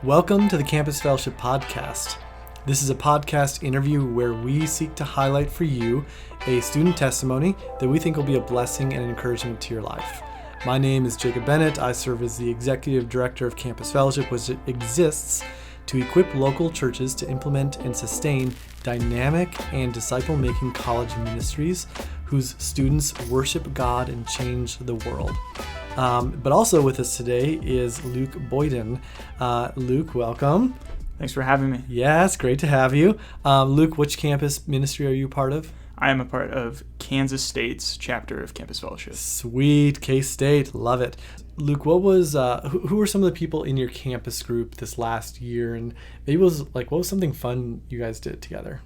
Welcome to the Campus Fellowship Podcast. This is a podcast interview where we seek to highlight for you a student testimony that we think will be a blessing and encouragement to your life. My name is Jacob Bennett. I serve as the Executive Director of Campus Fellowship, which exists to equip local churches to implement and sustain dynamic and disciple-making college ministries whose students worship God and change the world. But also with us today is Luke Boyden. Luke, welcome. Thanks for having me. Yes, great to have you. Luke, which campus ministry are you part of? I am a part of Kansas State's chapter of Campus Fellowship. Sweet, K-State, love it. Luke, what was who were some of the people in your campus group this last year, and maybe what was something fun you guys did together?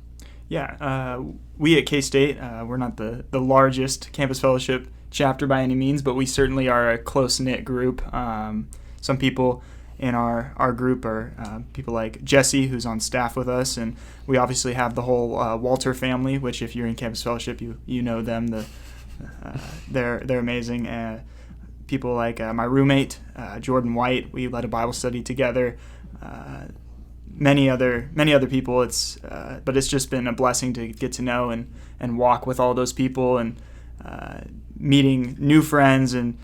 Yeah, we at K-State, we're not the largest Campus Fellowship chapter by any means, but we certainly are a close-knit group. Some people in our group are people like Jesse, who's on staff with us, and we obviously have the whole Walter family, which if you're in Campus Fellowship, you know them. They're amazing. People like my roommate, Jordan White, we led a Bible study together. Many other people. But it's just been a blessing to get to know and walk with all those people and meeting new friends and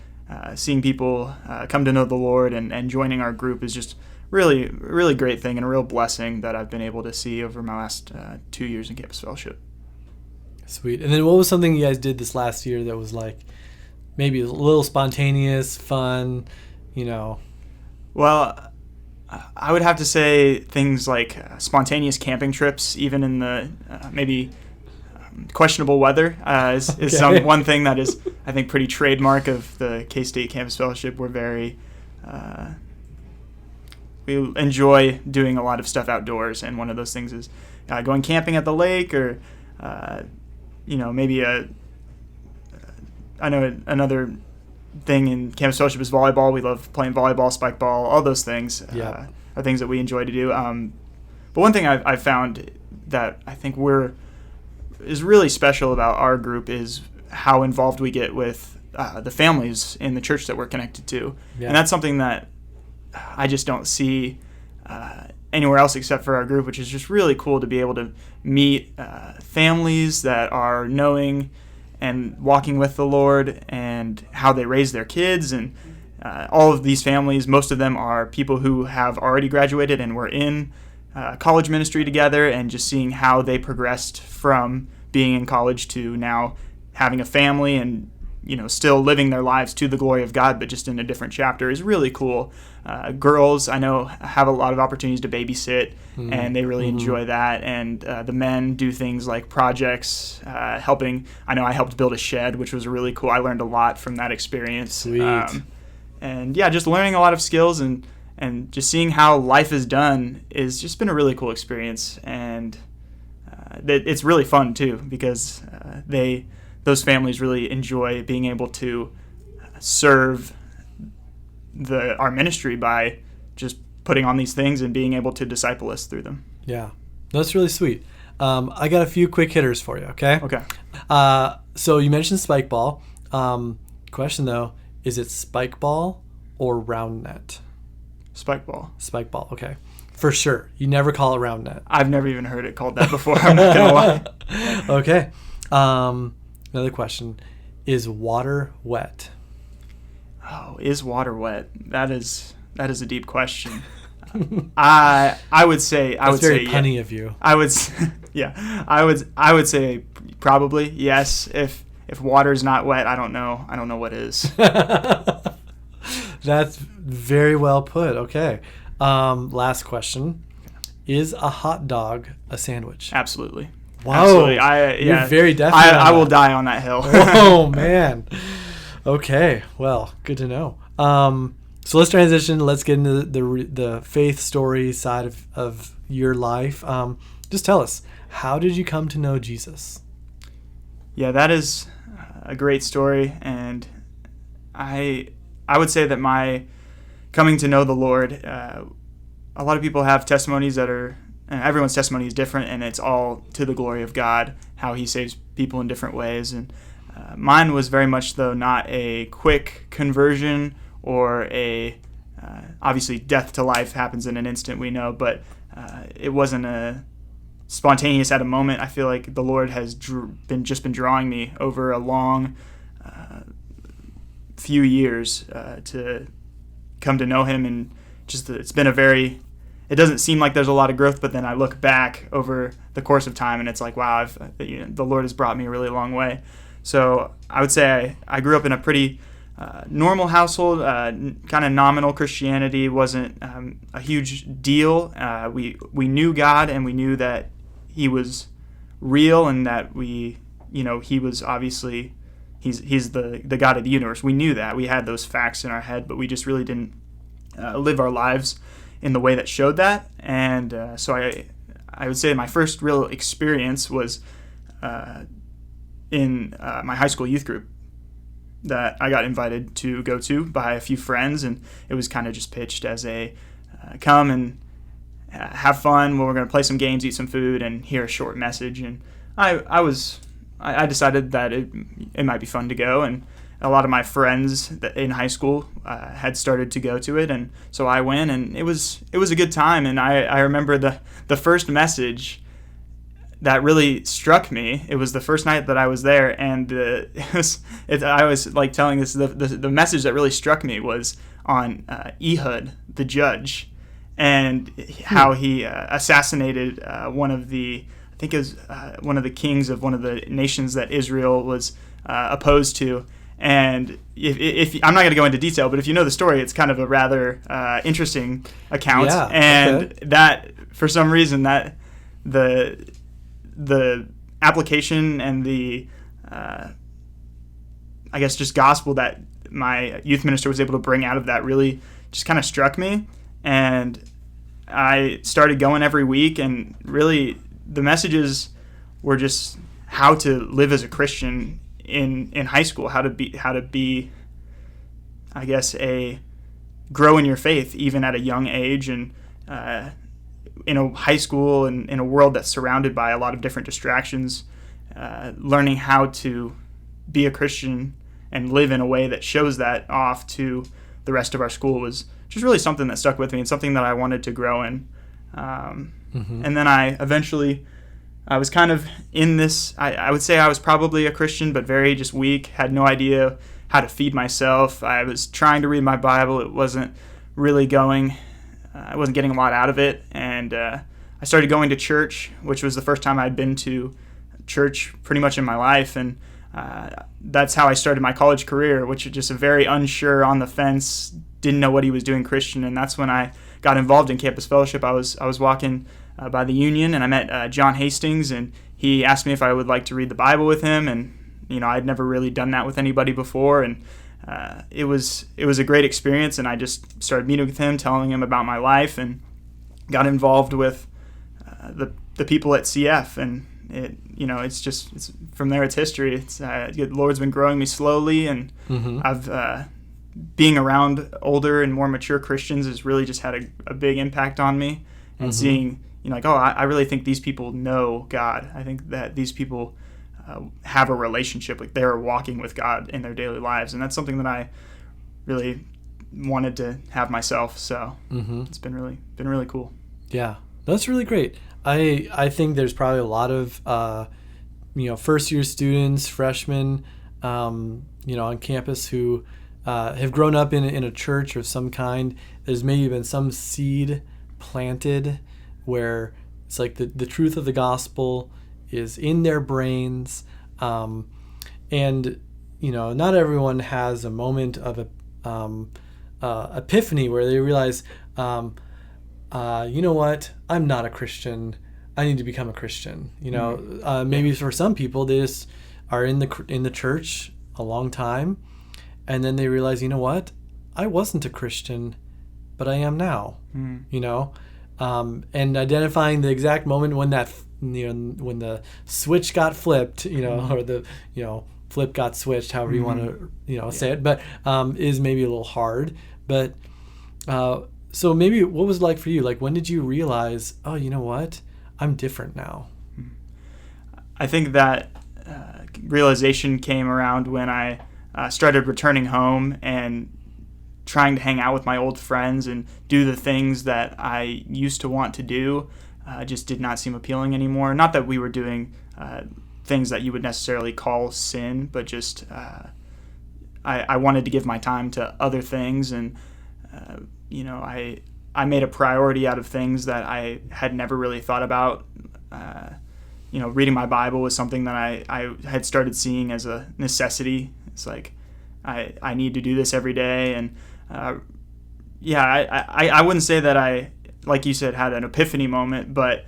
seeing people come to know the Lord and joining our group is just really, really great thing and a real blessing that I've been able to see over my last 2 years in Campus Fellowship. Sweet. And then what was something you guys did this last year that was like maybe a little spontaneous, fun, Well, I would have to say things like spontaneous camping trips, even in the maybe questionable weather, is okay. One thing that is, I think, pretty trademark of the K-State Campus Fellowship. We're very, we enjoy doing a lot of stuff outdoors, and one of those things is going camping at the lake, or maybe I know another thing in Campus Fellowship is volleyball. We love playing volleyball, spike ball, all those things are things that we enjoy to do. But one thing I've found that I think is really special about our group is how involved we get with the families in the church that we're connected to. Yeah. And that's something that I just don't see anywhere else except for our group, which is just really cool to be able to meet families that are knowing and walking with the Lord and how they raise their kids. And all of these families, most of them are people who have already graduated and were in college ministry together, and just seeing how they progressed from being in college to now having a family and still living their lives to the glory of God, but just in a different chapter is really cool. Girls, I know, have a lot of opportunities to babysit, and they really enjoy that. And the men do things like projects, helping. I know I helped build a shed, which was really cool. I learned a lot from that experience. Sweet. And just learning a lot of skills and just seeing how life is done is just been a really cool experience. And it's really fun too, because those families really enjoy being able to serve our ministry by just putting on these things and being able to disciple us through them. Yeah, that's really sweet. I got a few quick hitters for you, okay? Okay. So you mentioned spike ball. Question though, is it spike ball or round net? Spike ball. Spike ball, okay. For sure. You never call it round net. I've never even heard it called that before. I'm not going to lie. Okay. Another question. Is water wet? Oh, is water wet? That is a deep question. I would say That's very say punny yeah. of you. I would I would say probably yes. If water's not wet, I don't know what is. That's very well put. Okay. Last question. Is a hot dog a sandwich? Absolutely. Wow. Absolutely. You're very definite. I will die on that hill. Oh, man. Okay. Well, good to know. So let's transition. Let's get into the faith story side of your life. Just tell us, how did you come to know Jesus? Yeah, that is a great story. And I would say that my coming to know the Lord, a lot of people have testimonies that are, everyone's testimony is different, and it's all to the glory of God, how he saves people in different ways. And mine was very much, though, not a quick conversion or a obviously death to life happens in an instant, we know, but it wasn't a spontaneous at a moment. I feel like the Lord has been drawing me over a long few years to come to know him, and it's been it doesn't seem like there's a lot of growth, but then I look back over the course of time and it's like, wow, the Lord has brought me a really long way. So I would say I grew up in a pretty normal household, kind of nominal Christianity, wasn't a huge deal. We knew God, and we knew that he was real, and that he was obviously, he's the God of the universe. We knew that. We had those facts in our head, but we just really didn't live our lives in the way that showed that. And so I would say my first real experience was in my high school youth group that I got invited to go to by a few friends, and it was kind of just pitched as a come and have fun. We're going to play some games, eat some food, and hear a short message. And I decided that it might be fun to go, and a lot of my friends in high school had started to go to it, and so I went, and it was a good time. And I remember the first message that really struck me. It was the first night that I was there, and I was like telling this, the message that really struck me was on Ehud, the judge, and how he assassinated one of the kings of one of the nations that Israel was opposed to. And if I'm not going to go into detail, but if you know the story, it's kind of a rather interesting account. Yeah, and okay. That, for some reason, that the application and the I guess just gospel that my youth minister was able to bring out of that really just kind of struck me. And I started going every week, and really the messages were just how to live as a Christian in high school, how to be I guess grow in your faith even at a young age, and in a high school and in a world that's surrounded by a lot of different distractions, learning how to be a Christian and live in a way that shows that off to the rest of our school was just really something that stuck with me, and something that I wanted to grow in. And then I was kind of in this, I would say I was probably a Christian, but very just weak, had no idea how to feed myself. I was trying to read my Bible. It wasn't really going. I wasn't getting a lot out of it. And I started going to church, which was the first time I'd been to church pretty much in my life. And that's how I started my college career, which was just a very unsure, on the fence, didn't know what he was doing Christian. And that's when I got involved in Campus Fellowship. I was walking by the Union, and I met John Hastings, and he asked me if I would like to read the Bible with him. And I'd never really done that with anybody before, and it was a great experience. And I just started meeting with him, telling him about my life, and got involved with the people at CF. And it's from there it's history. The Lord's been growing me slowly, and I've being around older and more mature Christians has really just had a big impact on me. And seeing, I really think these people know God. I think that these people have a relationship, like they're walking with God in their daily lives, and that's something that I really wanted to have myself. So it's been really cool. Yeah, that's really great. I think there's probably a lot of first year students, freshmen, on campus who have grown up in a church of some kind. There's maybe been some seed planted where it's like the truth of the gospel is in their brains, and not everyone has a moment of epiphany where they realize, you know what, I'm not a Christian, I need to become a Christian. Maybe for some people they just are in the church a long time, and then they realize, you know what, I wasn't a Christian, but I am now. And identifying the exact moment when that when the switch got flipped, or the flip got switched, however you want to say it, but is maybe a little hard. But so maybe what was it like for you? Like, when did you realize, oh, you know what, I'm different now? I think that realization came around when I started returning home and trying to hang out with my old friends and do the things that I used to want to do just did not seem appealing anymore. Not that we were doing things that you would necessarily call sin, but just I wanted to give my time to other things, and I made a priority out of things that I had never really thought about. Reading my Bible was something that I had started seeing as a necessity. It's like I need to do this every day, and I wouldn't say that I, like you said, had an epiphany moment, but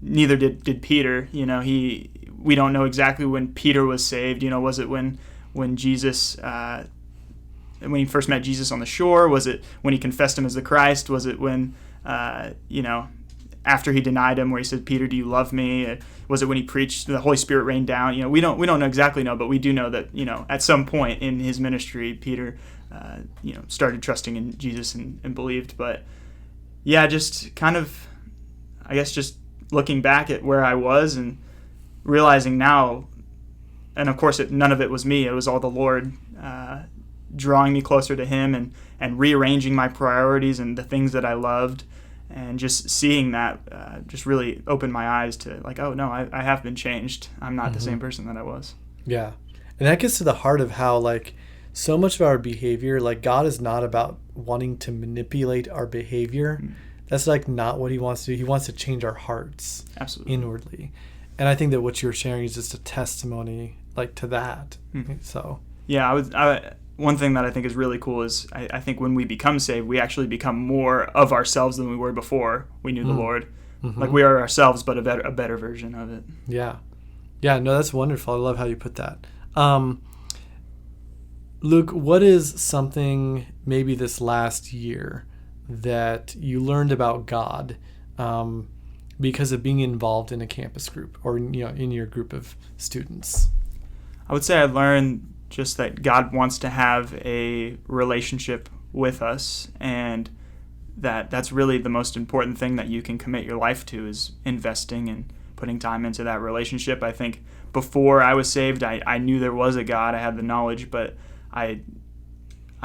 neither did Peter. We don't know exactly when Peter was saved. Was it when Jesus when he first met Jesus on the shore? Was it when he confessed him as the Christ? Was it when after he denied him, where he said, "Peter, do you love me?" Was it when he preached, the Holy Spirit rained down? We don't know exactly but we do know that at some point in his ministry, Peter started trusting in Jesus and believed. But yeah, just kind of, I guess, just looking back at where I was and realizing now, and of course none of it was me, it was all the Lord drawing me closer to him and rearranging my priorities and the things that I loved. And just seeing that just really opened my eyes to like, oh no, I have been changed. I'm not the same person that I was. Yeah. And that gets to the heart of how like so much of our behavior, like God is not about wanting to manipulate our behavior. That's like not what he wants to do. He wants to change our hearts. Absolutely. Inwardly. And I think that what you're sharing is just a testimony like to that. So yeah, one thing that I think is really cool is I think when we become saved, we actually become more of ourselves than we were before we knew the Lord. Like we are ourselves, but a better version of it. Yeah. Yeah, no, that's wonderful. I love how you put that. Luke, what is something maybe this last year that you learned about God because of being involved in a campus group or in your group of students? I would say I learned just that God wants to have a relationship with us, and that's really the most important thing that you can commit your life to, is investing and putting time into that relationship. I think before I was saved, I knew there was a God. I had the knowledge, but I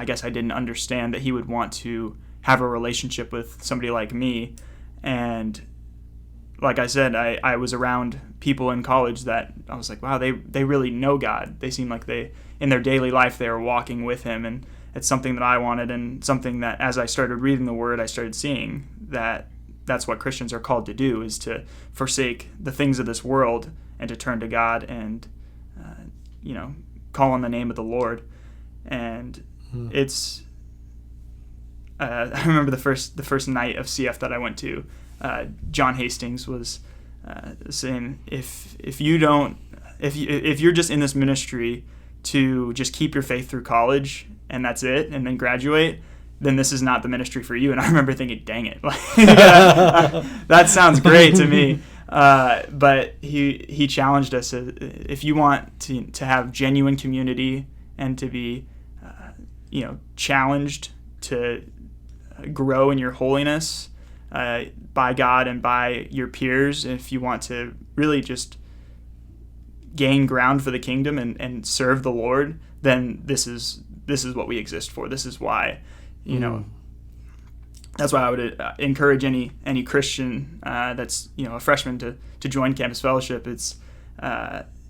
guess I didn't understand that he would want to have a relationship with somebody like me. And like I said, I was around people in college that I was like, wow, they really know God. They seem like in their daily life, they were walking with him. And it's something that I wanted, and something that as I started reading the Word, I started seeing that that's what Christians are called to do, is to forsake the things of this world and to turn to God and, call on the name of the Lord. And it's, I remember the first night of CF that I went to, John Hastings was saying, if you're just in this ministry to just keep your faith through college and that's it, and then graduate, then this is not the ministry for you. And I remember thinking, dang it, that sounds great to me. But he challenged us, if you want to have genuine community and to be challenged to grow in your holiness by God and by your peers, if you want to really just gain ground for the kingdom and serve the Lord, then this is what we exist for. This is why, that's why I would encourage any Christian that's a freshman to join Campus Fellowship. It's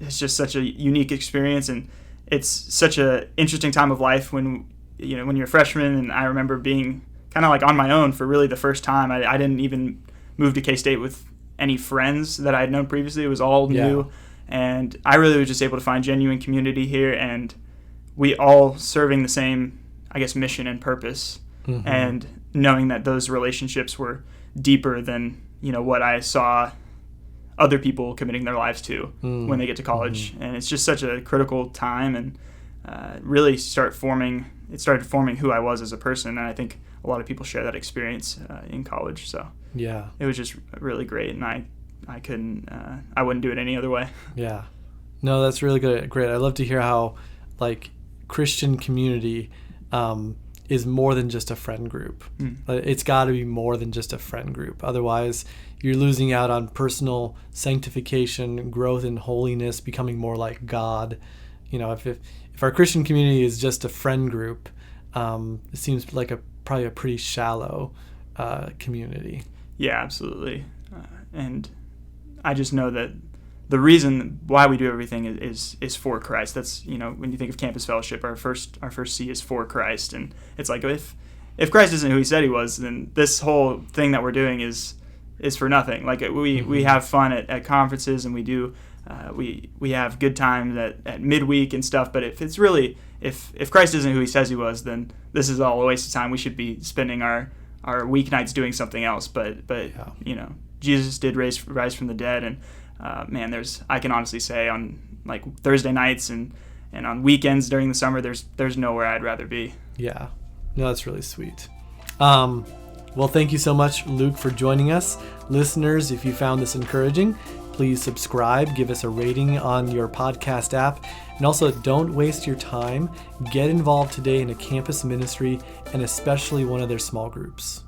just such a unique experience, and it's such a interesting time of life when you're a freshman. And I remember being kind of like on my own for really the first time. I didn't even move to K-State with any friends that I had known previously. It was all new. And I really was just able to find genuine community here, and we all serving the same, I guess, mission and purpose, and knowing that those relationships were deeper than, what I saw other people committing their lives to when they get to college. And it's just such a critical time, and really started forming who I was as a person. And I think a lot of people share that experience in college. So yeah, it was just really great, and I wouldn't do it any other way. Yeah. No, that's really good. Great. I love to hear how Christian community is more than just a friend group. It's got to be more than just a friend group. Otherwise, you're losing out on personal sanctification, growth in holiness, becoming more like God. If our Christian community is just a friend group, it seems like probably a pretty shallow community. Yeah, absolutely. And I just know that the reason why we do everything is for Christ. That's, when you think of Campus Fellowship, our first C is for Christ. And it's like, if Christ isn't who he said he was, then this whole thing that we're doing is for nothing. Like we have fun at conferences, and we do we have good times at midweek and stuff. But if it's really if Christ isn't who he says he was, then this is all a waste of time. We should be spending our weeknights doing something else. But yeah. Jesus did rise from the dead, and man, I can honestly say on like Thursday nights and on weekends during the summer, there's nowhere I'd rather be. Yeah, no, that's really sweet. Well, thank you so much, Luke, for joining us. Listeners, if you found this encouraging, please subscribe, give us a rating on your podcast app, and also don't waste your time. Get involved today in a campus ministry, and especially one of their small groups.